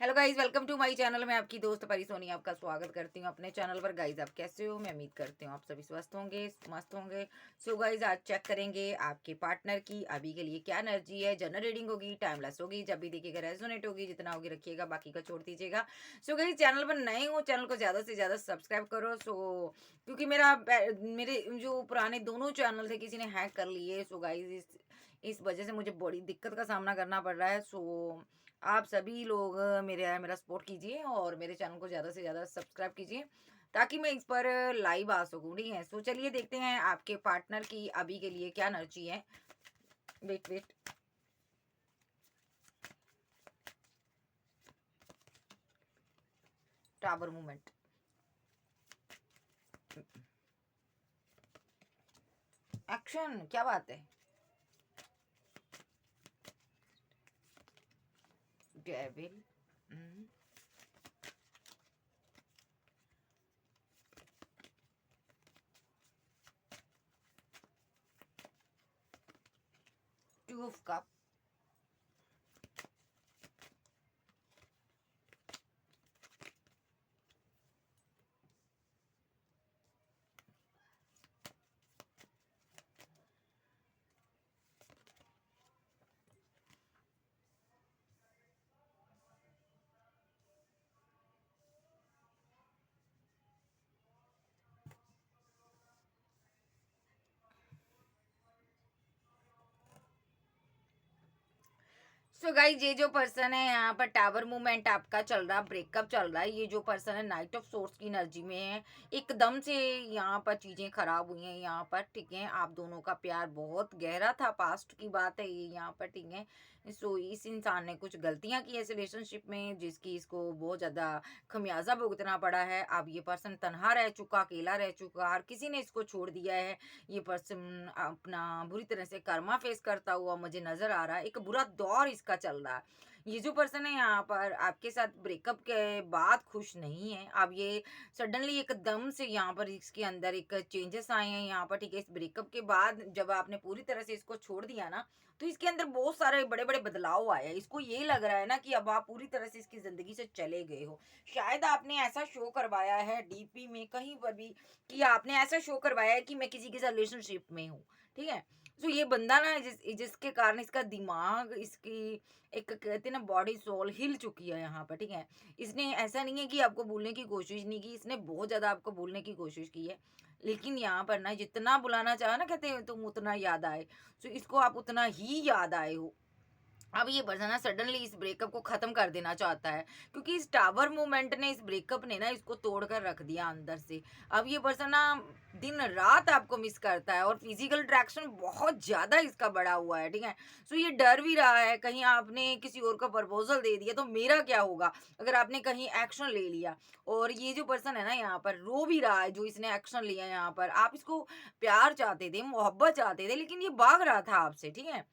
Hello guys, welcome to my channel. मैं आपकी दोस्त परी सोनी आपका स्वागत करती हूँ अपने चैनल पर। गाइज आप कैसे हो? मैं उम्मीद करती हूँ आप सभी स्वस्थ होंगे, मस्त होंगे। सो गाइज आज चेक करेंगे आपके पार्टनर की अभी के लिए क्या एनर्जी है। जनरल रीडिंग होगी, टाइमलेस होगी, जब भी देखिएगा रेजोनेट होगी, जितना होगी रखिएगा, बाकी का छोड़ दीजिएगा। सो गाइज चैनल पर नए हो, चैनल को ज़्यादा से ज़्यादा सब्सक्राइब करो। सो क्योंकि मेरे जो पुराने दोनों चैनल थे किसी ने हैक कर लिए। सो गाइज इस वजह से मुझे बड़ी दिक्कत का सामना करना पड़ रहा है। सो आप सभी लोग मेरा सपोर्ट कीजिए और मेरे चैनल को ज़्यादा से ज़्यादा सब्सक्राइब कीजिए ताकि मैं इस पर लाइव आ सकूँ। ठीक है, सो चलिए देखते हैं आपके पार्टनर की अभी के लिए क्या एनर्जी है। Wait wait, tower movement, action, क्या बात है। Devil, two of cup, so guys ये जो पर्सन है यहाँ पर टावर मूवमेंट आपका चल रहा, ब्रेकअप चल रहा है। ये जो पर्सन है नाइट ऑफ सोर्स की एनर्जी में है। एकदम से यहाँ पर चीजें खराब हुई हैं यहाँ पर। ठीक है, आप दोनों का प्यार बहुत गहरा था, पास्ट की बात है ये यहाँ पर। ठीक है, सो इस इंसान ने कुछ गलतियां की इस रिलेशनशिप में जिसकी इसको बहुत ज्यादा खमियाजा भुगतना पड़ा है। अब ये पर्सन तनहा रह चुका, अकेला रह चुका, हर किसी ने इसको छोड़ दिया है। ये पर्सन अपना बुरी तरह से कर्मा फेस करता हुआ मुझे नजर आ रहा है। एक बुरा दौर इसका चल रहा है। ये जो पर्सन है यहाँ पर आपके साथ ब्रेकअप के बाद खुश नहीं है। अब ये सडनली एकदम से यहाँ पर इसके अंदर एक चेंजेस आए हैं यहाँ पर। ठीक है, इस ब्रेकअप के बाद जब आपने पूरी तरह से इसको छोड़ दिया ना, तो इसके अंदर बहुत सारे बड़े बड़े बदलाव आए हैं। इसको ये लग रहा है ना कि अब आप पूरी तरह से इसकी जिंदगी से चले गए हो। शायद आपने ऐसा शो करवाया है डीपी में कहीं पर भी कि आपने ऐसा शो करवाया है कि मैं किसी के साथ रिलेशनशिप में हूँ। ठीक है, तो ये बंदा ना जिसके कारण इसका दिमाग, इसकी एक कहते हैं ना बॉडी सोल हिल चुकी है यहाँ पर। ठीक है, इसने ऐसा नहीं है कि आपको भूलने की कोशिश नहीं की, इसने बहुत ज्यादा आपको भूलने की कोशिश की है। लेकिन यहाँ पर ना जितना बुलाना चाहा ना, कहते हैं तुम उतना याद आए, तो इसको आप उतना ही याद आए हो। अब ये पर्सन ना सडनली इस ब्रेकअप को खत्म कर देना चाहता है क्योंकि इस टावर मूवमेंट ने, इस ब्रेकअप ने ना इसको तोड़ कर रख दिया अंदर से। अब ये पर्सन ना दिन रात आपको मिस करता है और फिजिकल अट्रैक्शन बहुत ज्यादा इसका बढ़ा हुआ है। ठीक है, सो ये डर भी रहा है कहीं आपने किसी और का प्रपोजल दे दिया तो मेरा क्या होगा अगर आपने कहीं एक्शन ले लिया। और ये जो पर्सन है ना यहाँ पर रो भी रहा है, जो इसने एक्शन लिया यहाँ पर। आप इसको प्यार चाहते थे, मोहब्बत चाहते थे, लेकिन ये भाग रहा था आपसे। ठीक है,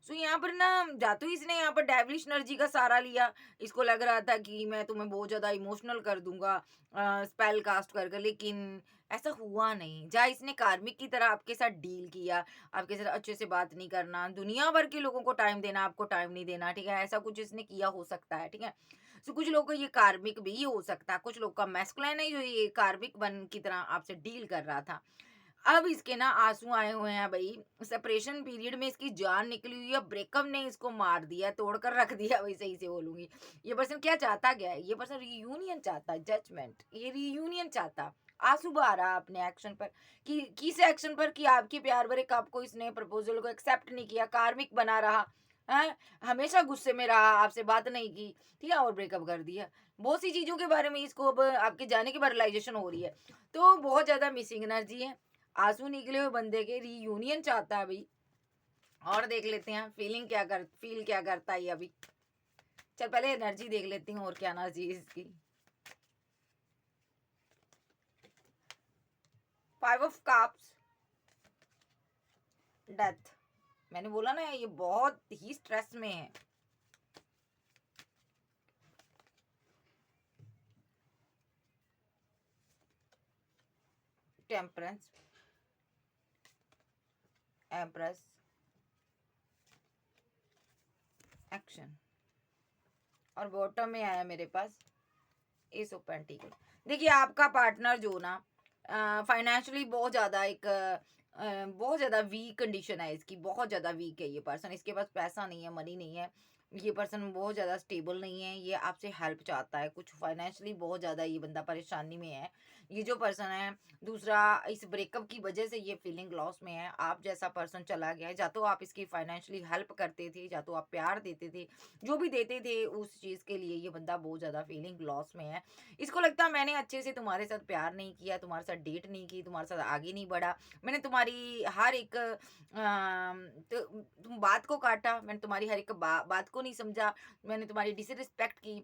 सो यहाँ पर ना जातो इसने यहाँ पर डेविलिश एनर्जी का सहारा लिया। इसको लग रहा था कि मैं तुम्हें बहुत ज्यादा इमोशनल कर दूंगा स्पेल कास्ट कर, लेकिन ऐसा हुआ नहीं। जहाँ इसने कार्मिक की तरह आपके साथ डील किया, आपके साथ अच्छे से बात नहीं करना, दुनिया भर के लोगों को टाइम देना, आपको टाइम नहीं देना। ठीक है, ऐसा कुछ इसने किया हो सकता है। ठीक है, सो कुछ लोगों को ये कार्मिक भी हो सकता है, कुछ लोग का मैस्कुलाइन है जो ये कार्मिक बन की तरह आपसे डील कर रहा था। अब इसके ना आंसू आए हुए हैं भाई। सेपरेशन पीरियड में इसकी जान निकली हुई है, ब्रेकअप ने इसको मार दिया, तोड़ कर रख दिया, वही सही से बोलूंगी। ये पर्सन क्या चाहता क्या है? ये पर्सन रियूनियन चाहता है, जजमेंट, ये रियूनियन चाहता। आंसू बहा रहा अपने एक्शन पर कि किस एक्शन पर कि आपके प्यार भरे कप को इसने प्रपोजल को एक्सेप्ट नहीं किया, कार्मिक बना रहा है, हमेशा गुस्से में रहा, आपसे बात नहीं की। ठीक है, और ब्रेकअप कर दिया। बहुत सी चीजों के बारे में इसको अब आपके जाने के बाद रियलाइजेशन हो रही है। तो बहुत ज्यादा मिसिंग एनर्जी है। आंसू निकले हुए बंदे के रीयूनियन चाहता है भाई। और देख लेते हैं फील क्या करता है ये अभी। चल पहले एनर्जी देख लेती हूँ और क्या एनर्जी है इसकी। 5 ऑफ कप्स, डेथ। मैंने बोला ना ये बहुत ही स्ट्रेस में है। Temperance, empress, action. और बॉटम में आया मेरे पास एस ऑफ पेंटिकल। देखिए आपका पार्टनर जो ना फाइनेंशियली बहुत ज़्यादा बहुत ज़्यादा वीक कंडीशन है इसकी, बहुत ज़्यादा वीक है ये पर्सन। इसके पास पैसा नहीं है, मनी नहीं है। ये पर्सन बहुत ज़्यादा स्टेबल नहीं है। ये आपसे हेल्प चाहता है, कुछ फाइनेंशियली बहुत ज़्यादा ये बंदा परेशानी में है। ये जो पर्सन है, दूसरा इस ब्रेकअप की वजह से ये फीलिंग लॉस में है। आप जैसा पर्सन चला गया है, या तो आप इसकी फाइनेंशियली हेल्प करते थे, या तो आप प्यार देते थे, जो भी देते थे उस चीज़ के लिए ये बंदा बहुत ज़्यादा फीलिंग लॉस में है। इसको लगता है मैंने अच्छे से तुम्हारे साथ प्यार नहीं किया, तुम्हारे साथ डेट नहीं की, तुम्हारे साथ आगे नहीं बढ़ा। मैंने तुम्हारी हर एक तो तुम बात को काटा, मैंने तुम्हारी हर एक बात को नहीं समझा, मैंने तुम्हारी डिसरिस्पेक्ट की,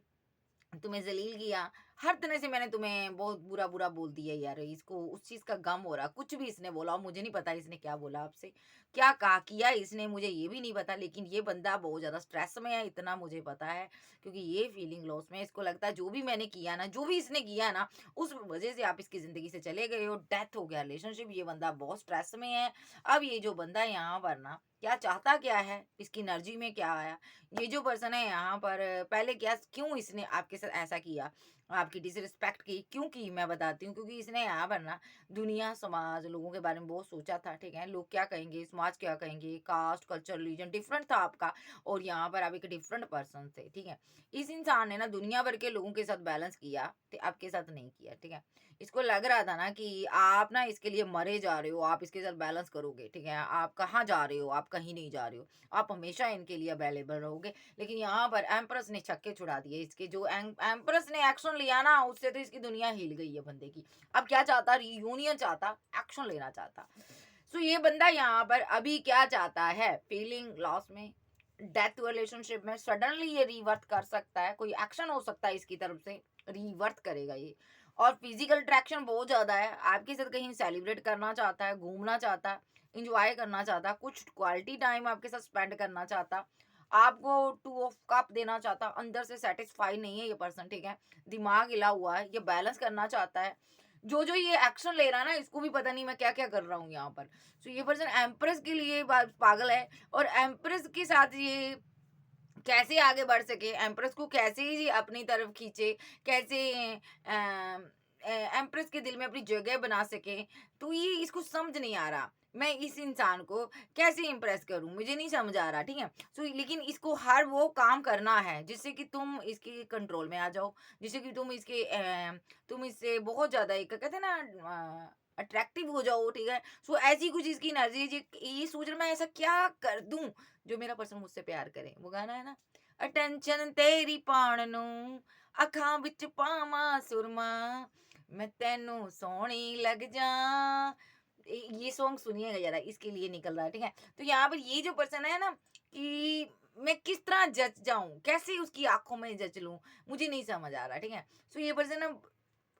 तुम्हें ज़लील किया, हर तरह से मैंने तुम्हें बहुत बुरा-बुरा बोल दिया यार। इसको उस चीज़ का गम हो रहा, कुछ भी इसने बोला हो, मुझे नहीं पता इसने क्या बोला आपसे, क्या कहा किया इसने मुझे ये भी नहीं पता, लेकिन ये बंदा बहुत ज़्यादा स्ट्रेस में है, इतना मुझे पता है, क्योंकि ये फीलिंग लॉस में है। इसको लगता है जो भी मैंने किया ना, जो भी इसने किया ना, उस वज़ह से आप इसकी ज़िंदगी से चले गए हो, डेथ हो गया रिलेशनशिप, ये बंदा बहुत स्ट्रेस में है। अब ये जो बंदा है यहाँ पर ना, क्या चाहता क्या है? इसकी एनर्जी में क्या आया? ये जो पर्सन है यहाँ पर पहले क्या क्यों इसने आपके साथ ऐसा किया, आपकी डिसरिस्पेक्ट की, मैं बताती हूँ। क्योंकि इसने यहाँ पर ना दुनिया समाज लोगों के बारे में बहुत सोचा था, ठीक है, लोग क्या कहेंगे, समाज क्या कहेंगे, कास्ट कल्चर रिलीजन डिफरेंट था आपका, और यहाँ पर आप एक डिफरेंट पर्सन थे, ठीक है। इस इंसान ने ना दुनिया भर के लोगों के साथ बैलेंस किया, आपके साथ नहीं किया, ठीक है। इसको लग रहा था ना कि आप ना इसके लिए मरे जा रहे हो, आप इसके साथ बैलेंस करोगे, ठीक है, आप कहाँ जा रहे हो, आप कहीं नहीं जा रहे हो, आप हमेशा इनके लिए अवेलेबल रहोगे। लेकिन यहाँ पर एम्प्रेस ने छक्के छुड़ा दिए इसके। जो एम्प्रेस ने एक्शन लिया ना, उससे तो इसकी दुनिया हिल गई है बंदे की। अब क्या चाहता, रियूनियन चाहता, एक्शन लेना चाहता। सो ये बंदा यहाँ पर अभी क्या चाहता है, फीलिंग लॉस में, डेथ रिलेशनशिप में सडनली ये रिवर्ट कर सकता है, कोई एक्शन हो सकता है इसकी तरफ से, रिवर्ट करेगा ये। और फिजिकल अट्रैक्शन बहुत ज्यादा है, आपके साथ कहीं सेलिब्रेट करना चाहता है, घूमना चाहता है, इंजॉय करना चाहता, कुछ क्वालिटी टाइम आपके साथ स्पेंड करना चाहता, आपको टू ऑफ कप देना चाहता, अंदर से सेटिस्फाई नहीं है ये पर्सन, ठीक है, दिमाग हिला हुआ है, ये बैलेंस करना चाहता है। जो जो ये एक्शन ले रहा है ना, इसको भी पता नहीं मैं क्या क्या कर रहा हूँ यहाँ पर। सो ये पर्सन एम्प्रेस के लिए पागल है, और एम्प्रेस के साथ ये कैसे आगे बढ़ सके, एम्प्रेस को कैसे ही अपनी तरफ खींचे, कैसे एम्प्रेस के दिल में अपनी जगह बना सके, तो ये इसको समझ नहीं आ रहा। मैं इस इंसान को कैसे इम्प्रेस करूं, मुझे नहीं समझ आ रहा, ठीक है। सो लेकिन इसको हर वो काम करना है जिससे कि तुम इसके कंट्रोल में आ जाओ, जिससे कि तुम इससे बहुत ज्यादा एक कहते हैं ना अट्रैक्टिव हो जाओ, ठीक है। सो ऐसी कुछ इसकी एनर्जी है, ये सोच रहा मैं ऐसा क्या कर दूं जो मेरा पर्सन मुझसे प्यार करे। वो गाना है ना, अटेंशन तेरी पाण नू अखां विच पावां सुरमा, मैं तेनू सोहनी लग जा। ये सॉन्ग सुनिएगा जरा, इसके लिए निकल रहा है, ठीक है। तो यहाँ पर ये जो पर्सन है ना, कि मैं किस तरह जज जाऊं, कैसे उसकी आंखों में जज लूं, मुझे नहीं समझ आ रहा, ठीक है। सो ये पर्सन ना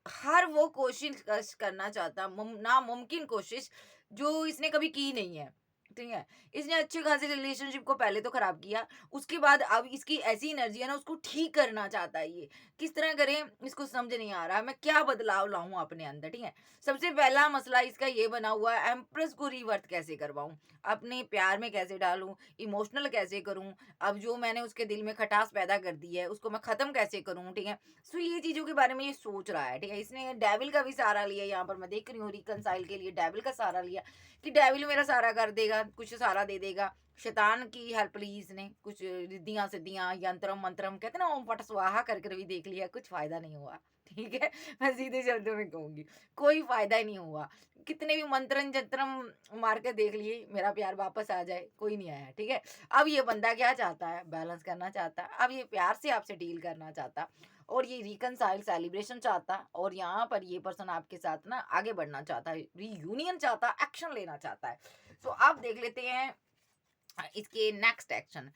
हर वो कोशिश करना चाहता, नामुमकिन कोशिश जो इसने कभी की नहीं है, ठीक है। इसने अच्छे खासे रिलेशनशिप को पहले तो खराब किया, उसके बाद अब इसकी ऐसी एनर्जी है ना, उसको ठीक करना चाहता है ये। किस तरह करें इसको समझ नहीं आ रहा, मैं क्या बदलाव लाऊं अपने अंदर, ठीक है। सबसे पहला मसला इसका ये बना हुआ है, एम्प्रेस को रिवर्ट कैसे करवाऊं, अपने प्यार में कैसे डालूं, इमोशनल कैसे करूं, अब जो मैंने उसके दिल में खटास पैदा कर दी है उसको मैं खत्म कैसे करूं, ठीक है। सो ये चीज़ों के बारे में ये सोच रहा है, ठीक है। इसने डेविल का भी सहारा लिया, यहाँ पर मैं देख रही हूँ रिकंसाइल के लिए डेविल का सहारा लिया, कि डेविल मेरा सहारा कर देगा, कुछ सहारा दे देगा। शैतान की हेल्प ली इसने, कुछ रिद्धियाँ सिद्धियाँ यंत्रम मंत्रम कहते हैं ना, ओम फट स्वाहा कर कर भी देख लिया, कुछ फायदा नहीं हुआ, ठीक है। मैं सीधे शब्दों में कहूंगी, कोई फायदा ही नहीं हुआ। कितने भी मंत्रम जंत्रम मार के देख लिए, मेरा प्यार वापस आ जाए, कोई नहीं आया, ठीक है। अब ये बंदा क्या चाहता है, बैलेंस करना चाहता है, अब ये प्यार से आपसे डील करना चाहता, और ये रिकनसाइल सेलिब्रेशन चाहता, और यहाँ पर ये पर्सन आपके साथ ना आगे बढ़ना चाहता है, रीयूनियन चाहता, एक्शन लेना चाहता है। सो अब देख लेते हैं इसके नेक्स्ट एक्शन।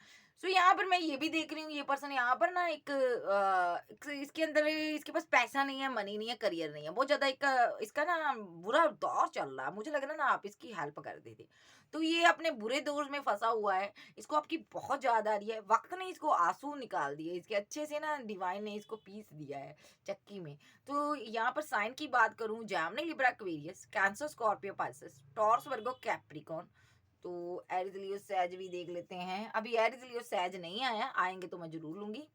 सो यहाँ पर मैं ये भी देख रही हूँ, ये पर्सन यहाँ पर ना इसके अंदर इसके पास पैसा नहीं है, मनी नहीं है, करियर नहीं है, बहुत ज्यादा इसका ना बुरा दौर चल रहा है, मुझे लग रहा है ना आप इसकी हेल्प कर देते। तो ये अपने बुरे दौर में फंसा हुआ है, इसको आपकी बहुत याद आ रही है, वक्त ने इसको आंसू निकाल दिए इसके, अच्छे से ना डिवाइन ने इसको पीस दिया है चक्की में। तो यहाँ पर साइन की बात करूँ, Gemini Libra Aquarius cancer Scorpio Pisces Taurus Virgo Capricorn. तो एरिस लियो सैज भी देख लेते हैं, अभी एरिस लियो सैज नहीं आया, आएंगे तो मैं जरूर लूंगी।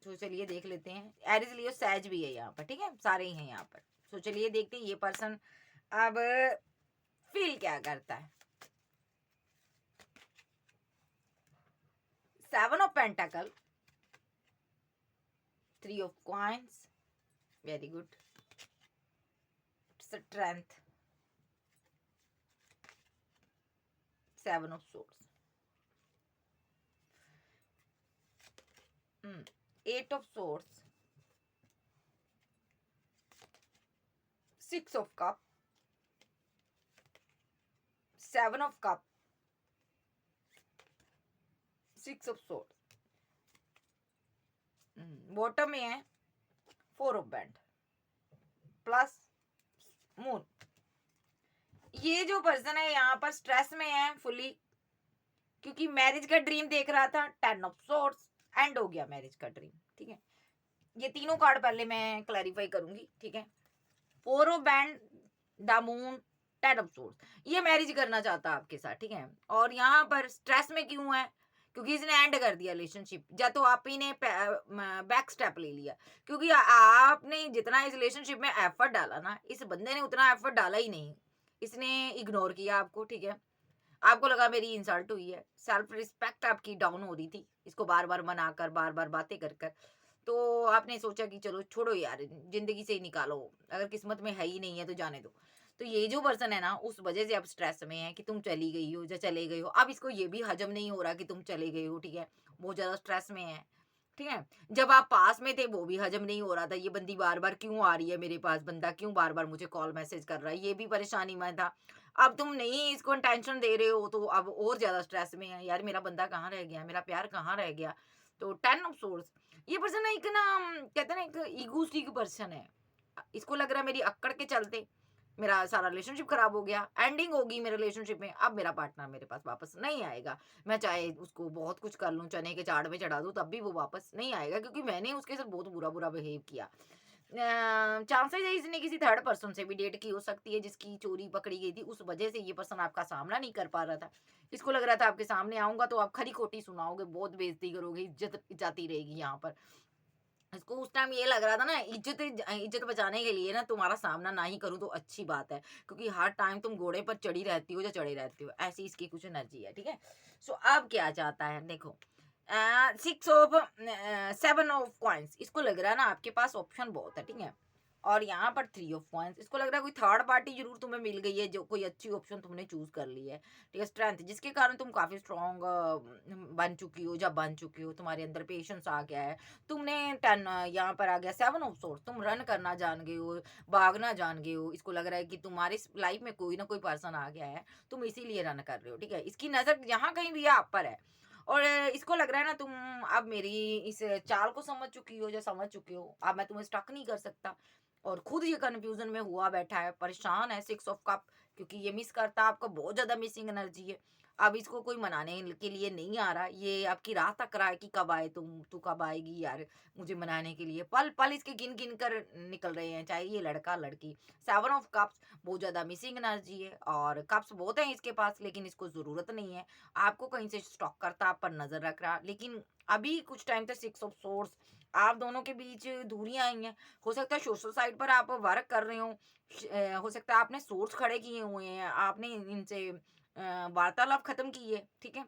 तो चलिए देख लेते हैं। एरिस लियो सैज भी है यहाँ पर, ठीक है, सारे ही हैं यहाँ पर। तो चलिए देखते हैं ये पर्सन अब फील क्या करता है। 7 of pentacle, 3 of coins, very good, strength, 7 of swords, 8 of swords, 6 of cup, 7 of cup, 6 of sword, bottom में है 4 of band प्लस मून। ये जो पर्सन है यहाँ पर स्ट्रेस में है फुली, क्योंकि मैरिज का ड्रीम देख रहा था। 10 of swords एंड हो गया मैरिज का ड्रीम, ठीक है। ये तीनों कार्ड पहले मैं क्लैरिफाई करूंगी, ठीक है। 4 of band, the moon, 10 of swords, ये मैरिज करना चाहता है आपके साथ, ठीक है। और यहाँ पर स्ट्रेस में क्यों है? क्योंकि इसने एंड कर दिया रिलेशनशिप, या तो आप ही ने बैक स्टेप ले लिया, क्योंकि आपने जितना इस रिलेशनशिप में एफर्ट डाला ना, इस बंदे ने उतना एफर्ट डाला ही नहीं। इसने इग्नोर किया आपको, ठीक है। आपको लगा मेरी इंसल्ट हुई है, सेल्फ रिस्पेक्ट आपकी डाउन हो रही थी, इसको बार बार मनाकर, बार बार बातें कर कर। तो आपने सोचा कि चलो छोड़ो यार, जिंदगी से ही निकालो, अगर किस्मत में है ही नहीं है तो जाने दो। तो ये जो पर्सन है ना, उस वजह से अब स्ट्रेस में है कि तुम चली गई हो या चले गए हो। अब इसको ये भी हजम नहीं हो रहा कि तुम चले गए हो, ठीक है। बहुत ज्यादा स्ट्रेस में है, ठीक है। जब आप पास में थे वो भी हजम नहीं हो रहा था, ये बंदी बार बार क्यों आ रही है मेरे पास, बंदा क्यों बार बार मुझे कॉल मैसेज कर रहा है, ये भी परेशानी में था। अब तुम नहीं इसको टेंशन दे रहे हो तो अब और ज्यादा स्ट्रेस में है, यार मेरा बंदा कहाँ रह गया, मेरा प्यार कहाँ रह गया। तो 10 ऑफ सोर्स, ये पर्सन एक ना, कहते हैं ना, एक ईगोस्टिक पर्सन है। इसको लग रहा है मेरी अक्कड़ के चलते मेरा सारा रिलेशनशिप खराब हो गया, एंडिंग होगी मेरे रिलेशनशिप में, अब मेरा पार्टनर मेरे पास वापस नहीं आएगा। मैं चाहे उसको बहुत कुछ कर लूं, चने के चाड़ में चढ़ा दूं, तब भी वो वापस नहीं आएगा, क्योंकि मैंने उसके साथ बहुत बुरा बुरा बिहेव किया। चांसेस है इसने किसी थर्ड पर्सन से भी डेट की हो सकती है, जिसकी चोरी पकड़ी गई थी, उस वजह से ये पर्सन आपका सामना नहीं कर पा रहा था। इसको लग रहा था आपके सामने आऊंगा तो आप खरी खोटी सुनाओगे, बहुत बेइज्जती करोगे, इज्जत जाती रहेगी यहाँ पर। इसको उस टाइम ये लग रहा था ना, इज्जत इज्जत बचाने के लिए ना तुम्हारा सामना ना ही करूं तो अच्छी बात है, क्योंकि हर टाइम तुम घोड़े पर चढ़ी रहती हो या चढ़े रहती हो, ऐसी इसकी कुछ एनर्जी है, ठीक है। सो अब क्या चाहता है देखो, 7 ऑफ कॉइन्स, इसको लग रहा है ना आपके पास ऑप्शन बहुत है, ठीक है। और यहाँ पर 3 ऑफ कॉइन्स, इसको लग रहा है कोई थर्ड पार्टी जरूर तुम्हें मिल गई है, जो कोई अच्छी ऑप्शन तुमने चूज कर ली है, ठीक है। स्ट्रेंथ, जिसके कारण तुम काफी स्ट्रॉन्ग बन चुकी हो, जब बन चुकी हो तुम्हारे अंदर पेशेंस आ गया है। तुमने 10 यहाँ पर आ गया 7 ऑफ सोर्ड्स, तुम रन करना जान गए हो, भागना जान गए हो। इसको लग रहा है कि तुम्हारी लाइफ में कोई ना कोई पर्सन आ गया है, तुम इसीलिए रन कर रहे हो, ठीक है। इसकी नजर यहाँ कहीं भी आप पर है, और इसको लग रहा है ना तुम अब मेरी इस चाल को समझ चुकी हो या समझ चुके हो, अब मैं तुम्हें स्टक नहीं कर सकता। और खुद ये कंफ्यूजन में हुआ बैठा है, परेशान है। 6 ऑफ कप, क्योंकि ये मिस करता है आपको, बहुत ज्यादा मिसिंग एनर्जी है। अब इसको कोई मनाने के लिए नहीं आ रहा, ये आपकी राह तक रहा है कि कब आए तुम, तू कब आएगी यार मुझे मनाने के लिए। पल पल इसके गिन गिन कर निकल रहे हैं, चाहे ये लड़का लड़की। 7 ऑफ कप्स, बहुत ज्यादा मिसिंग एनर्जी है, और कप्स बहुत है इसके पास, लेकिन इसको जरूरत नहीं है। आपको कहीं से स्टॉक करता, आप पर नजर रख रहा, लेकिन अभी कुछ टाइम तक 6 ऑफ सोर्स, आप दोनों के बीच दूरियां आई हैं। हो सकता है सोशल साइड पर आप वर्क कर रहे हो, हो सकता है आपने सोर्स खड़े किए हुए हैं, आपने इनसे वार्तालाप खत्म की है, ठीक है।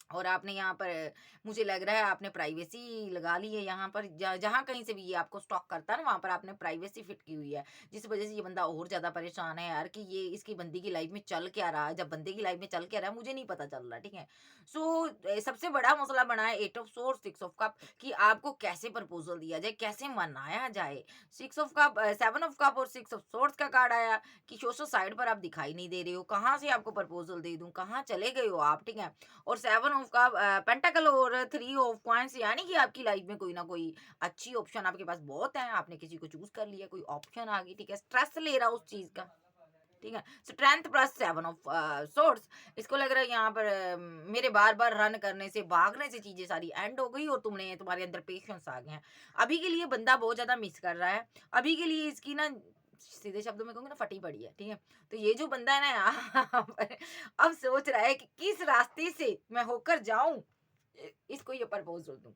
और आपने यहाँ पर, मुझे लग रहा है आपने प्राइवेसी लगा ली है यहाँ पर, जहाँ कहीं से भी ये आपको स्टॉक करता है ना, वहां पर आपने प्राइवेसी फिट की हुई है, जिस वजह से ये बंदा और ज्यादा परेशान है यार कि ये इसकी बंदी की लाइफ में चल क्या रहा है। जब बंदे की लाइफ में चल क्या रहा है मुझे नहीं पता चल रहा, ठीक है। सो सबसे बड़ा मसला बना है 8 ऑफ सोर्स, 6 ऑफ कप, कि आपको कैसे प्रपोजल दिया जाए, कैसे मनाया जाए। 6 ऑफ कप, 7 ऑफ कप और 6 ऑफ सोर्स का कार्ड आया कि सोशल साइड पर आप दिखाई नहीं दे रहे हो, कहाँ से आपको प्रपोजल दे दूं, कहाँ चले गए हो आप, ठीक है। और 7 ऑफ का पेंटाकल और 3 ऑफ कॉइन्स, यानी कि आपकी लाइफ में कोई ना कोई अच्छी ऑप्शन आपके पास बहुत है, आपने किसी को चूज कर लिया, कोई ऑप्शन आ गई, ठीक है। स्ट्रेस ले रहा उस चीज का, ठीक है। स्ट्रेंथ प्लस 7 ऑफ सोर्स, इसको लग रहा है यहाँ पर मेरे बार बार रन करने से, भागने से चीजें सारी एंड हो गई, और तुम्हारे अंदर पेशेंस आ गए हैं। अभी के लिए बंदा बहुत ज्यादा मिस कर रहा है, अभी के लिए इसकी ना, सीधे शब्दों में कहूंगी ना, फटी पड़ी है, ठीक है। तो ये जो बंदा है ना यहाँ पर, अब सोच रहा है कि किस रास्ते से मैं होकर जाऊं, इसको ये प्रपोजल दूं।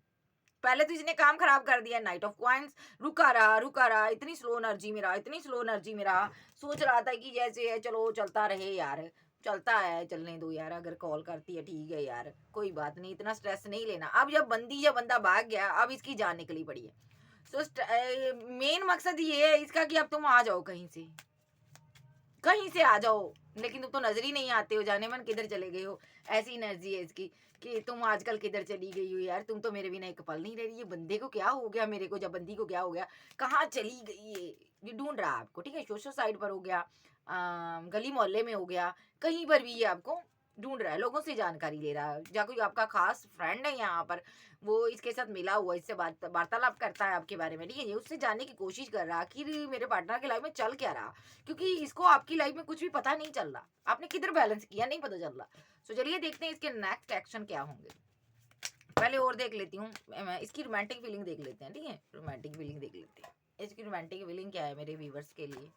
पहले तो इसने काम खराब कर दिया। नाइट ऑफ कॉइंस रुका रहा, इतनी स्लो एनर्जी में रहा, इतनी स्लो एनर्जी में रहा। सोच रहा था कि जैसे है चलो चलता रहे यार, चलता है, चलने दो यार, अगर कॉल करती है ठीक है यार, कोई बात नहीं, इतना स्ट्रेस नहीं लेना। अब जब बंदा भाग गया, अब इसकी जान निकली पड़ी है। सो मेन मकसद ये है इसका कि अब तुम आ जाओ कहीं से आ जाओ, लेकिन तुम तो नजर ही नहीं आते हो, जाने मन किधर चले गए हो। ऐसी एनर्जी है इसकी कि तुम आजकल किधर चली गई हो यार, तुम तो मेरे बिना एक पल नहीं रह रही। ये बंदे को क्या हो गया, मेरे को जब बंदी को क्या हो गया, कहाँ चली गई ये ढूंढ रहा है आपको, ठीक है। सोशल साइड पर हो गया, गली मोहल्ले में हो गया, कहीं पर भी ये आपको ढूंढ रहा है, लोगों से जानकारी ले रहा है। या कोई आपका खास फ्रेंड है यहाँ पर, वो इसके साथ मिला हुआ, इससे बात वार्तालाप करता है आपके बारे में, ठीक है। ये उससे जानने की कोशिश कर रहा है आखिर मेरे पार्टनर की लाइफ में चल क्या रहा, क्योंकि इसको आपकी लाइफ में कुछ भी पता नहीं चल रहा, आपने किधर बैलेंस किया नहीं पता चल रहा। सो चलिए देखते हैं इसके नेक्स्ट एक्शन क्या होंगे। पहले और देख लेती हूँ, इसकी रोमांटिक फीलिंग देख लेते हैं, ठीक है। रोमांटिक फीलिंग देख लेते हैं, इसकी रोमांटिक फीलिंग क्या है मेरे व्यूवर्स के लिए।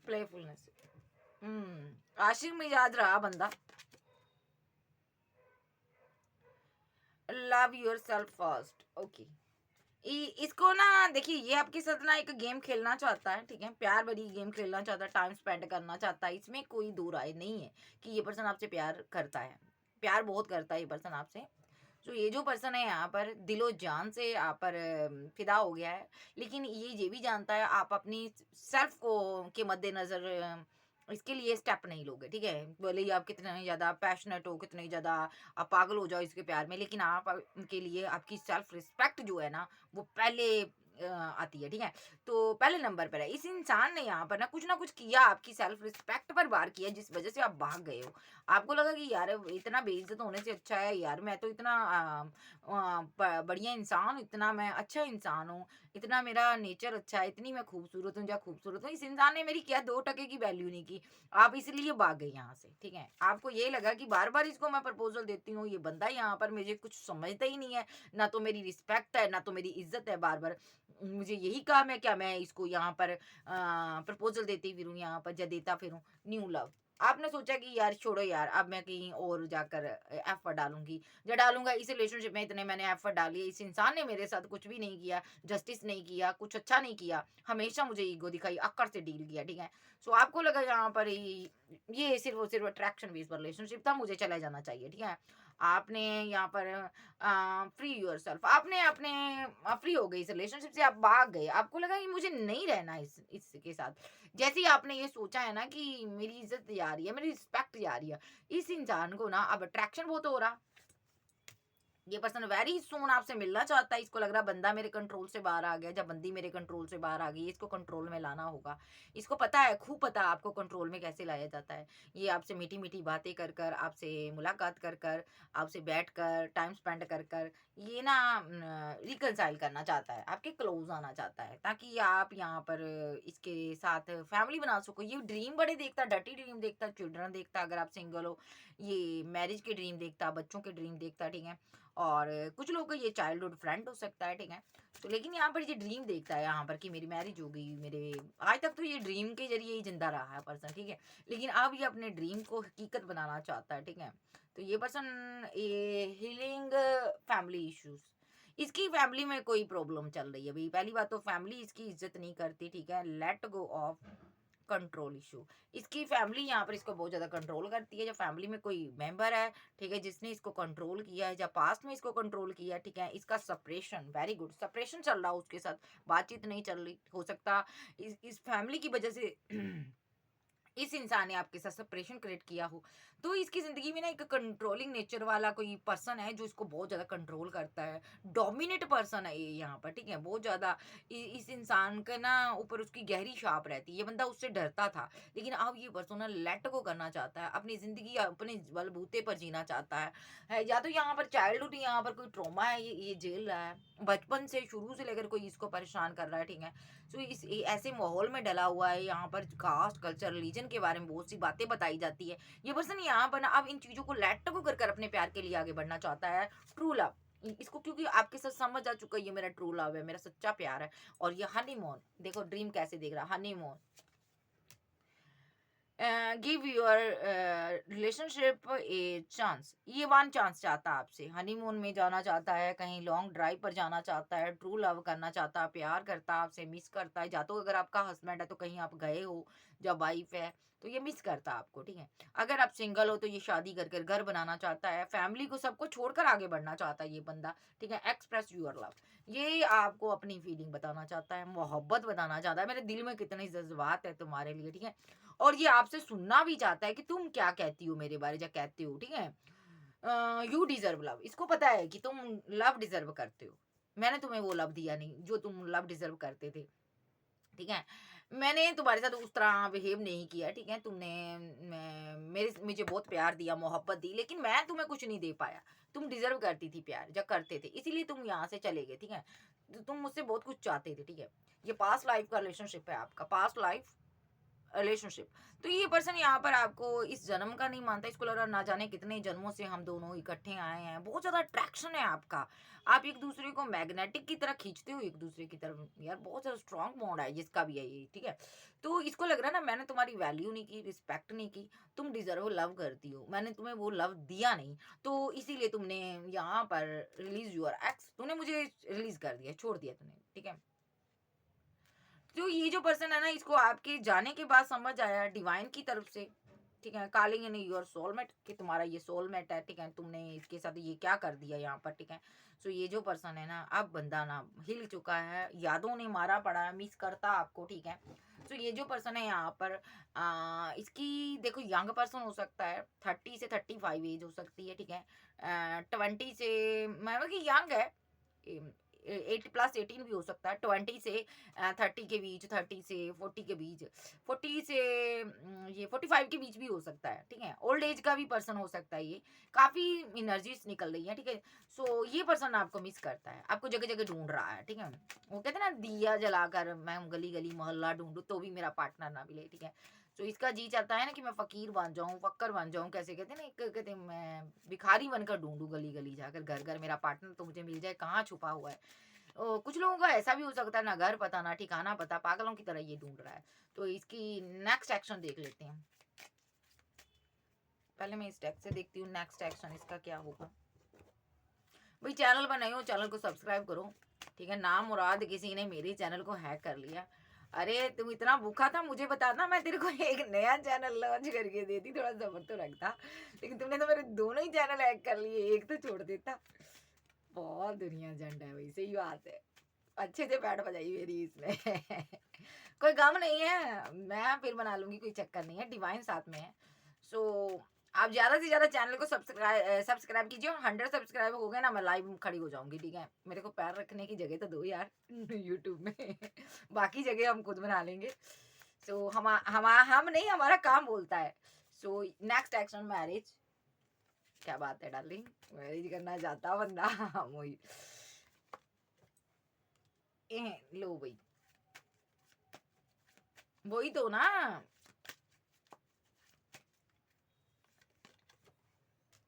प्लेफुलनेस, आशिक मिजाज रहा बंदा। Love your self first, okay. इसको ना देखिए, ये आपके साथ ना एक गेम खेलना चाहता है, ठीक है। प्यार भरी गेम खेलना चाहता है, टाइम स्पेंड करना चाहता है, इसमें कोई दो राय नहीं है कि ये पर्सन आपसे प्यार करता है, प्यार बहुत करता है ये पर्सन आपसे। तो ये जो पर्सन है यहाँ पर दिलो जान से आप पर फिदा हो गया है, लेकिन ये भी जानता है आप अपनी सेल्फ को के मद्देनजर इसके लिए स्टेप नहीं लोगे, ठीक है। भले ही आप कितने ज्यादा पैशनेट हो, कितने ज्यादा आप पागल हो जाओ इसके प्यार में, लेकिन आप उनके लिए आपकी सेल्फ रिस्पेक्ट जो है ना, वो पहले आती है, ठीक है। तो पहले नंबर पर है। इस इंसान ने यहाँ पर ना कुछ किया, आपकी सेल्फ रिस्पेक्ट पर वार किया, जिस वजह से आप भाग गए हो। आपको लगा कि यार इतना बेइज्जत होने से अच्छा है यार, मैं तो इतना बढ़िया इंसान हूँ, इतना मैं अच्छा इंसान हूँ, इतना मेरा नेचर अच्छा है, इतनी मैं खूबसूरत हूँ, या खूबसूरत हूँ। इस इंसान ने मेरी क्या 2 टके की वैल्यू नहीं की, आप इसलिए भाग गए यहाँ से, ठीक है। आपको ये लगा कि बार बार इसको मैं प्रपोजल देती हूँ, ये बंदा यहाँ पर मुझे कुछ समझता ही नहीं है, ना तो मेरी रिस्पेक्ट है ना तो मेरी इज्जत है। बार बार मुझे यही काम है क्या, मैं इसको यहाँ पर प्रपोजल देती फिरूं, यहाँ पर या देता फिरूं। न्यू लव, आपने सोचा कि यार छोड़ो यार, अब मैं कहीं और जाकर एफर्ट डालूंगी, या डालूंगा। इस रिलेशनशिप में इतने मैंने एफर्ट डाली, इस इंसान ने मेरे साथ कुछ भी नहीं किया, जस्टिस नहीं किया, कुछ अच्छा नहीं किया, हमेशा मुझे ईगो दिखाई, अक्कर से डील किया, ठीक है। सो आपको लगा यहाँ पर ये सिर्फ और सिर्फ अट्रैक्शन बेस्ड रिलेशनशिप था, मुझे चला जाना चाहिए, ठीक है। आपने यहाँ पर फ्री योरसेल्फ, आपने अपने फ्री हो गई इस रिलेशनशिप से, आप भाग गए। आपको लगा कि मुझे नहीं रहना इसके साथ। जैसे ही आपने ये सोचा है ना कि मेरी इज्जत जा रही है, मेरी रिस्पेक्ट जा रही है, इस इंसान को ना अब अट्रैक्शन बहुत हो रहा। ये पर्सन वेरी सून आपसे मिलना चाहता है। इसको लग रहा बंदा मेरे कंट्रोल से बाहर आ गया, जब बंदी मेरे कंट्रोल से बाहर आ गई, इसको कंट्रोल में लाना होगा। इसको पता है, खूब पता है आपको कंट्रोल में कैसे लाया जाता है। ये आपसे मीठी मीठी बातें कर कर, आपसे मुलाकात कर कर, आपसे बैठ कर, टाइम स्पेंड कर कर, ये ना रिकनसाइल करना चाहता है, आपके क्लोज आना चाहता है, ताकि आप यहाँ पर इसके साथ फैमिली बना सको। ये ड्रीम बड़े देखता, डर्टी ड्रीम देखता, चिल्ड्रन देखता, अगर आप सिंगल हो। ये मैरिज के ड्रीम देखता, बच्चों के ड्रीम देखता, ठीक है। और कुछ लोगों का ये चाइल्डहुड फ्रेंड हो सकता है, ठीक है। तो लेकिन यहाँ पर ये ड्रीम देखता है यहाँ पर कि मेरी मैरिज हो गई, मेरे आज तक तो ये ड्रीम के जरिए ही जिंदा रहा है पर्सन, ठीक है। लेकिन अब ये अपने ड्रीम को हकीकत बनाना चाहता है, ठीक है। तो ये पर्सन ये हीलिंग फैमिली इश्यूज, इसकी फैमिली में कोई प्रॉब्लम चल रही है भाई। पहली बात तो फैमिली इसकी इज्जत नहीं करती, ठीक है। Let go of control issue, इसकी फैमिली यहाँ पर इसको बहुत ज्यादा कंट्रोल करती है। जब फैमिली में कोई मेंबर है, ठीक है, जिसने इसको कंट्रोल किया है, जब पास्ट में इसको कंट्रोल किया है, ठीक है। इसका सपरेशन, वेरी गुड, सपरेशन चल रहा है उसके साथ, बातचीत नहीं चल रही, हो सकता इस फैमिली की वजह से इस इंसान ने आपके साथ सेपरेशन क्रिएट किया हो। तो इसकी ज़िंदगी में ना एक कंट्रोलिंग नेचर वाला कोई पर्सन है जो इसको बहुत ज़्यादा कंट्रोल करता है। डोमिनेट पर्सन है ये यहाँ पर, ठीक है। बहुत ज़्यादा इस इंसान के ना ऊपर उसकी गहरी छाप रहती है। ये बंदा उससे डरता था, लेकिन अब ये पर्सन ना लेट गो करना चाहता है, अपनी ज़िंदगी अपने बलबूते पर जीना चाहता है। या तो यहाँ पर चाइल्डहुड, यहाँ पर कोई ट्रॉमा है, ये झेल रहा है, बचपन से शुरू से लेकर कोई इसको परेशान कर रहा है, ठीक है। सो ऐसे माहौल में डला हुआ है, यहाँ पर कास्ट, कल्चर, रिलीजन के बारे में बहुत सी बातें बताई जाती है। ये पर्सन यहाँ पर ना अब इन चीजों को लेट गो कर अपने प्यार के लिए आगे बढ़ना चाहता है। ट्रू लव, इसको क्योंकि आपके साथ समझ आ चुका है ये मेरा ट्रू लव है, मेरा सच्चा प्यार है। और ये हनीमून देखो ड्रीम कैसे देख रहा, honeymoon give your relationship a chance, ये वन चांस चाहता है आपसे, हनीमून में जाना चाहता है, कहीं लॉन्ग ड्राइव पर जाना चाहता है, ट्रू लव करना चाहता है, प्यार करता है आपसे, मिस करता है, या तो अगर आपका हस्बैंड है तो कहीं आप गए हो, जब वाइफ है तो ये मिस करता है आपको, ठीक है। अगर आप सिंगल हो तो ये शादी कर कर घर बनाना चाहता है, फैमिली को सबको छोड़कर आगे बढ़ना चाहता है ये बंदा, ठीक है। एक्सप्रेस यूर लव, ये आपको अपनी फीलिंग बताना चाहता है, मोहब्बत बताना चाहता है, मेरे दिल में कितने जज्बात है तुम्हारे लिए, ठीक है। और ये आपसे सुनना भी चाहता है कि तुम क्या कहती हो मेरे बारे, या कहते हो, ठीक है। यू डिजर्व लव, इसको पता है कि तुम लव डिजर्व करते हो, मैंने तुम्हें वो लव दिया नहीं जो तुम लव डिजर्व करते थे, ठीक है। मैंने तुम्हारे साथ उस तरह बिहेव नहीं किया, ठीक है। तुमने मेरे मुझे बहुत प्यार दिया, मोहब्बत दी, लेकिन मैं तुम्हें कुछ नहीं दे पाया। तुम डिजर्व करती थी प्यार, जब करते थे, इसीलिए तुम यहाँ से चले गए, ठीक है। तो तुम मुझसे बहुत कुछ चाहते थे, ठीक है। ये पास्ट लाइफ का रिलेशनशिप है आपका, पास्ट लाइफ रिलेशनशिप। तो ये पर्सन यहाँ पर आपको इस जन्म का नहीं मानता, इसको लग रहा ना जाने कितने जन्मों से हम दोनों इकट्ठे आए हैं, बहुत ज्यादा अट्रैक्शन है आपका, आप एक दूसरे को मैग्नेटिक की तरह खींचते हो एक दूसरे की तरफ, यार बहुत ज्यादा स्ट्रांग बॉन्ड है जिसका भी है ये, ठीक है। तो इसको लग रहा है ना मैंने तुम्हारी वैल्यू नहीं की, रिस्पेक्ट नहीं की, तुम डिजर्व लव करती हो, मैंने तुम्हें वो लव दिया नहीं, तो इसीलिए तुमने यहाँ पर रिलीज यूर एक्स, तुमने मुझे रिलीज कर दिया, छोड़ दिया तुमने, ठीक है। तो ये जो पर्सन है ना, इसको आपके जाने के बाद समझ आया डिवाइन की तरफ से, ठीक है, कॉलिंग इन योर सोलमेट, कि तुम्हारा ये सोलमेट है, ठीक है, तुमने इसके साथ ये क्या कर दिया यहाँ पर, ठीक है। सो ये जो पर्सन है ना, अब बंदा ना हिल चुका है, यादों ने मारा पड़ा है, मिस करता आपको, ठीक है। सो ये जो पर्सन है यहाँ पर इसकी देखो यंग पर्सन हो सकता है, 30 से 35 एज हो सकती है, ठीक है। 20 से मतलब कि यंग है, 8+18 भी हो सकता है, 20 से 30 के बीच, 30 से 40 के बीच, 40 से ये 45 के बीच भी हो सकता है, ठीक है। ओल्ड एज का भी पर्सन हो सकता है, ये काफी एनर्जीज निकल रही है, ठीक है। सो ये पर्सन आपको मिस करता है, आपको जगह जगह ढूंढ रहा है, ठीक है। वो कहते हैं ना दिया जलाकर मैं गली गली मोहल्ला ढूंढू तो भी मेरा पार्टनर ना मिले, ठीक है। तो इसका जी चाहता है ना कि मैं फकीर बन जाऊं, फक्कर बन जाऊं, कैसे कहते हैं ना, कहते हैं मैं भिखारी बनकर ढूंढू गली गली जाकर, घर घर मेरा पार्टनर तो मुझे मिल जाए, कहाँ छुपा हुआ है। कुछ लोगों का ऐसा भी हो सकता है, ना घर पता ना ठिकाना पता, पागलों की तरह ये ढूंढ रहा है। तो इसकी नेक्स्ट एक्शन देख लेते हैं, पहले मैं इस टैग से देखती हूँ नेक्स्ट एक्शन इसका क्या होगा। भाई चैनल बनाए हो, चैनल को सब्सक्राइब करो, ठीक है। नाम मुराद किसी ने मेरे चैनल को हैक कर लिया, अरे तुम इतना भूखा था मुझे बताना, मैं तेरे को एक नया चैनल लॉन्च करके देती, थोड़ा सब्र तो रखता, लेकिन तुमने तो मेरे दोनों ही चैनल हैक कर लिए, एक तो छोड़ देता। बहुत दुनिया झंड है भाई, सही बात है, अच्छे से पैड बजाई मेरी इसने कोई गम नहीं है, मैं फिर बना लूंगी, कोई चक्कर नहीं है, डिवाइन साथ में है। सो आप ज्यादा से ज्यादा चैनल को सब्सक्राइब कीजिए, 100 सब्सक्राइब हो गए ना मैं लाइव खड़ी हो जाऊंगी, ठीक है। मेरे को पैर रखने की जगह तो दो यार यूट्यूब में बाकी जगह हम खुद बना लेंगे। सो हम नहीं, हमारा काम बोलता है। सो नेक्स्ट एक्शन मैरिज, क्या बात है डार्लिंग, मैरिज करना चाहता बंदा वही लो भाई, वही तो ना,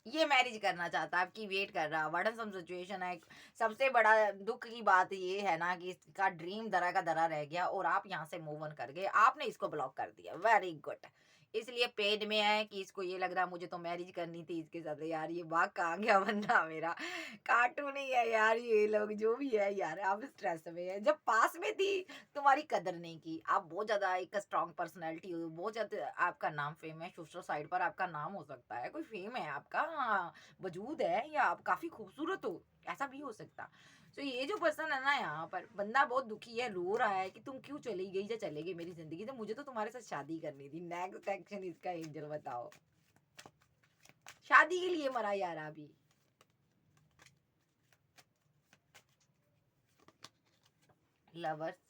ये मैरिज करना चाहता है, आपकी वेट कर रहा, वर्डन सम सिचुएशन है। सबसे बड़ा दुख की बात ये है ना कि इसका ड्रीम धरा का धरा रह गया और आप यहाँ से मूव ऑन कर गए, आपने इसको ब्लॉक कर दिया, वेरी गुड। इसलिए पेड में है कि इसको ये लग रहा मुझे तो मैरिज करनी थी इसके साथ, यार ये बाग कहाँ गया बंदा मेरा, कार्टून ही है यार ये लोग जो भी है यार, आप स्ट्रेस में है, जब पास में थी तुम्हारी कदर नहीं की, आप बहुत ज्यादा एक स्ट्रॉन्ग पर्सनैलिटी हो, बहुत ज्यादा आपका नाम फेम है, सोशल साइड पर आपका नाम हो सकता है, कोई फेम है आपका, हाँ, वजूद है, या आप काफी खूबसूरत हो, ऐसा भी हो सकता। तो ये जो पर्सन है ना यहाँ पर, बंदा बहुत दुखी है, रो रहा है कि तुम क्यों चली गई या चले गए मेरी जिंदगी से, मुझे तो तुम्हारे साथ शादी करनी थी। नेक्स्ट एक्शन इसका एंजल बताओ, शादी के लिए मरा यार अभी, लवर्स,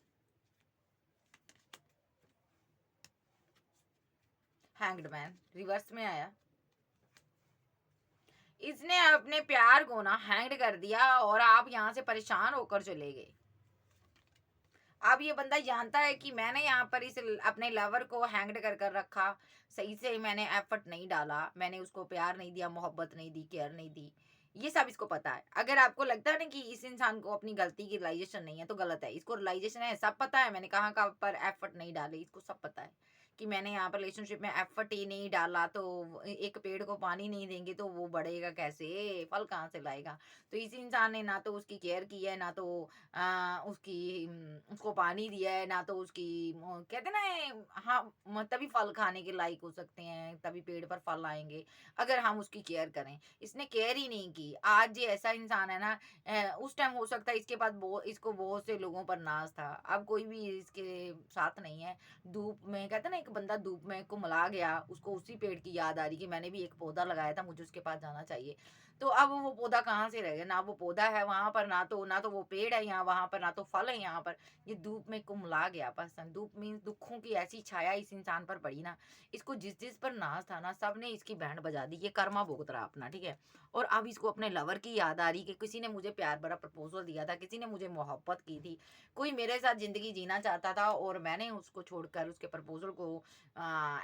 हैंग्ड मैन रिवर्स में आया, इसने अपने प्यार को ना हैंग कर दिया और आप यहाँ से परेशान होकर चले गए। अब ये बंदा जानता है कि मैंने यहाँ पर इस अपने लवर को हैंग्ड कर कर रखा, सही से मैंने एफर्ट नहीं डाला, मैंने उसको प्यार नहीं दिया, मोहब्बत नहीं दी, केयर नहीं दी, ये सब इसको पता है। अगर आपको लगता है ना कि इस इंसान को अपनी गलती की रियलाइज़ेशन नहीं है, तो गलत है। इसको रियलाइज़ेशन है, सब पता है, मैंने कहाँ-कहाँ पर एफर्ट नहीं डाले, इसको सब पता है कि मैंने यहाँ पर रिलेशनशिप में एफर्ट ही नहीं डाला, तो एक पेड़ को पानी नहीं देंगे तो वो बढ़ेगा कैसे? फल कहाँ से लाएगा? तो इस इंसान ने ना तो उसकी केयर की है, ना तो उसको पानी दिया है, ना तो उसकी कहते हैं ना, हाँ, तभी फल खाने के लायक हो सकते हैं, तभी पेड़ पर फल आएँगे, अगर हम उसकी केयर करें। इसने केयर ही नहीं की। आज ये ऐसा इंसान है ना, उस टाइम हो सकता है इसके पास इसको बहुत से लोगों पर नाज़ था। अब कोई भी इसके साथ नहीं है। धूप में कहते हैं ना, एक बंदा धूप में कुम्हला गया, उसको उसी पेड़ की याद आ रही कि मैंने भी एक पौधा लगाया था, मुझे उसके पास जाना चाहिए। तो अब वो पौधा कहाँ से रह गया? ना वो पौधा है वहाँ पर, ना तो वो पेड़ है यहाँ वहाँ पर, ना तो फल है यहाँ पर। ये धूप में कुम्हला गया पर्सन। धूप मीन्स दुःखों की ऐसी छाया इस इंसान पर पड़ी ना, इसको जिस-जिस पर नाज़ था ना, सबने इसकी बैंड बजा दी। ये कर्मा भुगत रहा अपना, ठीक है? और अब इसको अपने लवर की याद आ रही कि किसी ने मुझे प्यार भरा प्रपोज़ल दिया था, किसी ने मुझे मोहब्बत की थी, कोई मेरे साथ ज़िंदगी जीना चाहता था और मैंने उसको छोड़कर उसके प्रपोज़ल को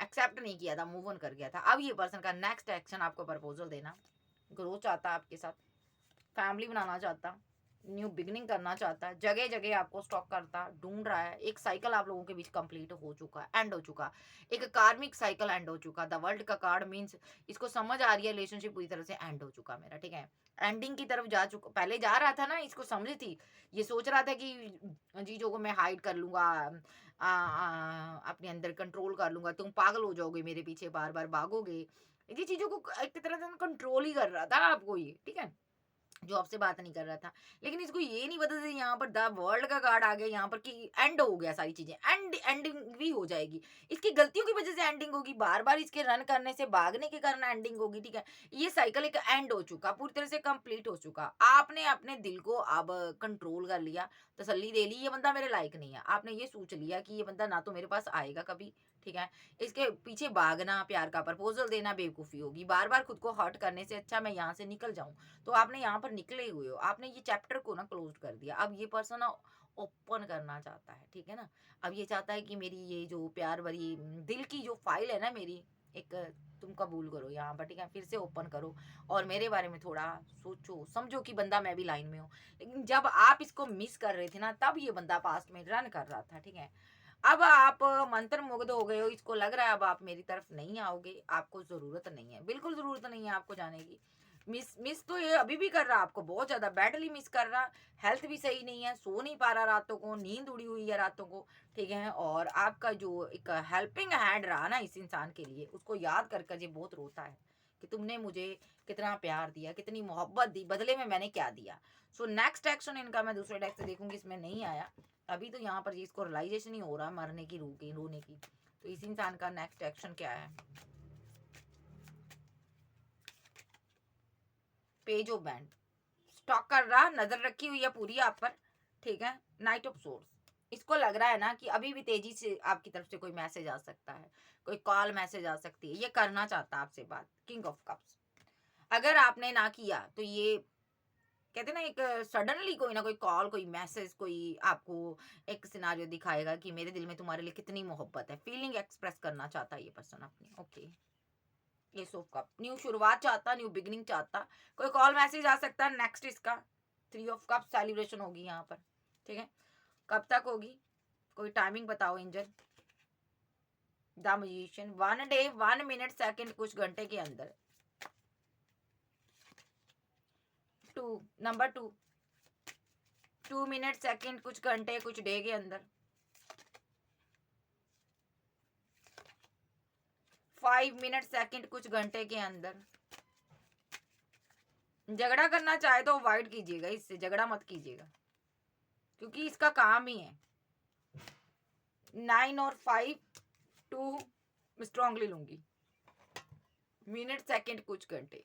एक्सेप्ट नहीं किया था, मूव ऑन कर गया था। अब ये पर्सन का नेक्स्ट एक्शन आपको प्रपोज़ल देना, ग्रो चाहता आपके साथ, फैमिली बनाना चाहता, न्यू बिगिनिंग करना चाहता, जगह-जगह आपको स्टॉक करता, ढूँढ रहा है। एक साइकिल आप लोगों के बीच कंप्लीट हो चुका है, एंड हो चुका। एक कार्मिक साइकिल एंड हो चुका। द वर्ल्ड का कार्ड मीन्स इसको समझ आ रही है रिलेशनशिप पूरी तरह से एंड हो चुका मेरा, ठीक है? एंडिंग की तरफ जा चुका, पहले जा रहा था ना, इसको समझ थी। ये सोच रहा था कि चीज़ों को मैं हाइड कर लूँगा, अपने अंदर कंट्रोल कर लूँगा, तुम पागल हो जाओगे मेरे पीछे बार-बार भागोगे। ये चीज़ों को एक तरह से कंट्रोल ही कर रहा था आपको ये, ठीक है? जो आपसे बात नहीं कर रहा था। लेकिन इसको ये नहीं पता था यहाँ पर द वर्ल्ड का कार्ड आ गया यहाँ पर कि एंड हो गया सारी चीज़ें। एंडिंग भी हो जाएगी। इसकी गलतियों की वज़ह से एंडिंग होगी, बार-बार इसके रन करने से, भागने के कारण एंडिंग होगी, ठीक है? ये साइकिल एक एंड हो चुका, पूरी तरह से कंप्लीट हो चुका। आपने अपने दिल को अब कंट्रोल कर लिया, तसल्ली दे ली, ये बंदा मेरे लायक नहीं है। आपने ये सोच लिया कि ये बंदा ना तो मेरे पास आएगा कभी, ठीक है? इसके पीछे भागना, प्यार का प्रपोज़ल देना बेवकूफ़ी होगी। बार-बार खुद को हर्ट करने से अच्छा मैं यहाँ से निकल जाऊँ। तो आपने यहाँ पर निकले हुए हो, आपने ये चैप्टर को ना क्लोज़ कर दिया। अब ये पर्सन ना ओपन करना चाहता है, ठीक है ना? अब ये चाहता है कि मेरी ये जो प्यार भरी दिल की जो फ़ाइल है ना मेरी, एक तुम कबूल करो यहाँ पर, ठीक है? फिर से ओपन करो और मेरे बारे में थोड़ा सोचो, समझो कि बंदा मैं भी लाइन में हूँ। लेकिन जब आप इसको मिस कर रहे थे ना, तब ये बंदा पास्ट में रन कर रहा था, ठीक है? अब आप मंत्रमुग्ध हो गए हो, इसको लग रहा है अब आप मेरी तरफ नहीं आओगे, आपको ज़रूरत नहीं है, बिल्कुल ज़रूरत नहीं है आपको जाने की। मिस मिस तो ये अभी भी कर रहा है आपको, बहुत ज़्यादा बैडली मिस कर रहा, हेल्थ भी सही नहीं है, सो नहीं पा रहा रातों को, नींद उड़ी हुई है रातों को, ठीक है? और आपका जो एक हेल्पिंग हैंड रहा ना इस इंसान के लिए, उसको याद कर कर ये बहुत रोता है कि तुमने मुझे कितना प्यार दिया, कितनी मोहब्बत दी, बदले में मैंने क्या दिया? सो नेक्स्ट एक्शन इनका मैं दूसरे डेक से देखूँगी, इसमें नहीं आया। अभी तो यहाँ पर ये इसको रियलाइज़ेशन ही हो रहा है मरने की, रोने की। तो इस इंसान का नेक्स्ट एक्शन क्या है? Page of band. स्टॉक कर रहा, नज़र रखी हुई है पूरी आप पर, ठीक है? Night of source. इसको लग रहा है ना कि अभी भी तेज़ी से आपकी तरफ से कोई मैसेज आ सकता है, कोई कॉल मैसेज आ सकती है। ये करना चाहता है आपसे बात। King of cups. अगर आपने ना किया, तो ये कहते हैं ना, एक सडनली कोई ना कोई कॉल, कोई मैसेज, कोई आपको एक सिनेरियो दिखाएगा कि मेरे दिल में तुम्हारे लिए कितनी मोहब्बत है। फीलिंग एक्सप्रेस करना चाहता है ये पर्सन अपनी। Okay. S of cup, new शुरुआत चाहता, न्यू बिगिनिंग चाहता, कोई कॉल मैसेज आ सकता है। नेक्स्ट इसका थ्री ऑफ कप, सेलिब्रेशन होगी यहाँ पर, ठीक है? कब तक होगी, कोई टाइमिंग बताओ angel. The musician, 1 day 1 minute second, कुछ घंटे के अंदर। टू, नंबर 2, 2 मिनट सेकंड, कुछ घंटे, कुछ डे के अंदर। 5 मिनट सेकंड, कुछ घंटे के अंदर। झगड़ा करना चाहे तो अवॉइड कीजिएगा, इससे झगड़ा मत कीजिएगा, क्योंकि इसका काम ही है। 9 और 5, 2 स्ट्रांगली लूंगी। मिनट सेकंड, कुछ घंटे।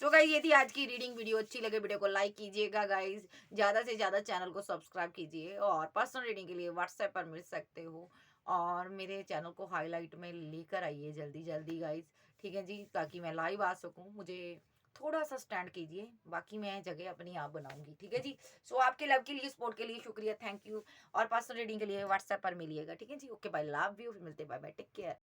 सो गाइस, ये थी आज की रीडिंग वीडियो। अच्छी लगे वीडियो को लाइक कीजिएगा गाइस, ज़्यादा से ज़्यादा चैनल को सब्सक्राइब कीजिए, और पर्सनल रीडिंग के लिए व्हाट्सएप पर मिल सकते हो, और मेरे चैनल को हाईलाइट में लेकर आइए जल्दी जल्दी गाइस, ठीक है जी, ताकि मैं लाइव आ सकूँ। मुझे थोड़ा सा स्टैंड कीजिए, बाकी मैं जगह अपनी आप बनाऊंगी, ठीक है जी। सो आपके लव के लिए, सपोर्ट के लिए शुक्रिया, थैंक यू। और पर्सनल रीडिंग के लिए व्हाट्सएप पर मिलिएगा, ठीक है जी। ओके बाय, लव यू, फिर मिलते, बाय बाय, टेक केयर।